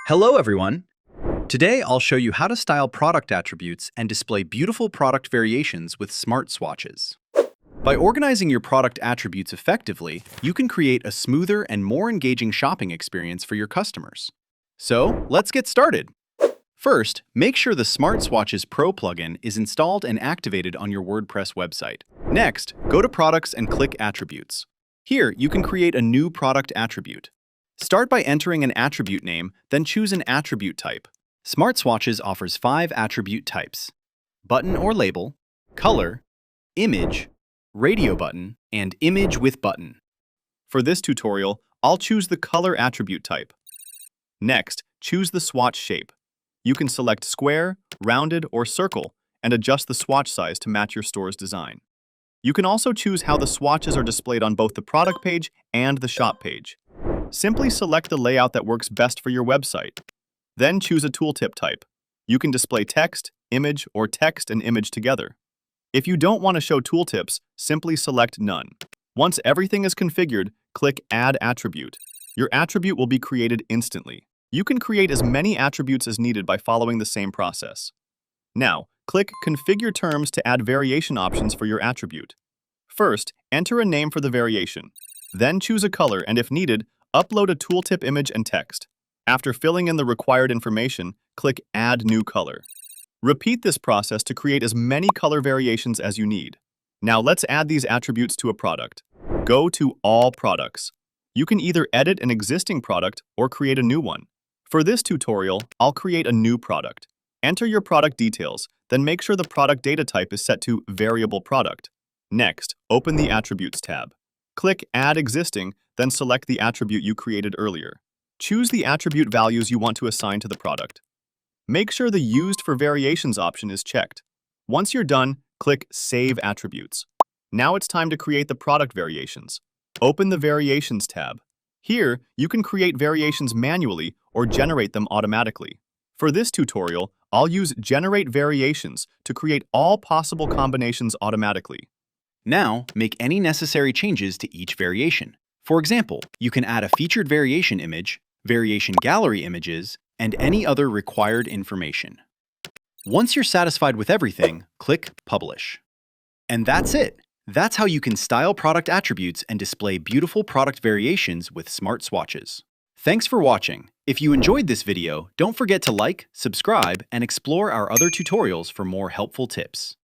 Hello, everyone. Today, I'll show you how to style product attributes and display beautiful product variations with Smart Swatches. By organizing your product attributes effectively, you can create a smoother and more engaging shopping experience for your customers. So, let's get started. First, make sure the Smart Swatches Pro plugin is installed and activated on your WordPress website. Next, go to Products and click Attributes. Here, you can create a new product attribute. Start by entering an attribute name, then choose an attribute type. Smart Swatches offers 5 attribute types: button or label, color, image, radio button, and image with button. For this tutorial, I'll choose the color attribute type. Next, choose the swatch shape. You can select square, rounded, or circle, and adjust the swatch size to match your store's design. You can also choose how the swatches are displayed on both the product page and the shop page. Simply select the layout that works best for your website. Then choose a tooltip type. You can display text, image, or text and image together. If you don't want to show tooltips, simply select None. Once everything is configured, click Add Attribute. Your attribute will be created instantly. You can create as many attributes as needed by following the same process. Now, click Configure Terms to add variation options for your attribute. First, enter a name for the variation. Then choose a color and, if needed, upload a tooltip image and text. After filling in the required information, click Add New Color. Repeat this process to create as many color variations as you need. Now let's add these attributes to a product. Go to All Products. You can either edit an existing product or create a new one. For this tutorial, I'll create a new product. Enter your product details, then make sure the product data type is set to Variable Product. Next, open the Attributes tab. Click Add Existing, then select the attribute you created earlier. Choose the attribute values you want to assign to the product. Make sure the Used for Variations option is checked. Once you're done, click Save Attributes. Now it's time to create the product variations. Open the Variations tab. Here, you can create variations manually or generate them automatically. For this tutorial, I'll use Generate Variations to create all possible combinations automatically. Now, make any necessary changes to each variation. For example, you can add a featured variation image, variation gallery images, and any other required information. Once you're satisfied with everything, click Publish. And that's it. That's how you can style product attributes and display beautiful product variations with Smart Swatches. Thanks for watching. If you enjoyed this video, don't forget to like, subscribe, and explore our other tutorials for more helpful tips.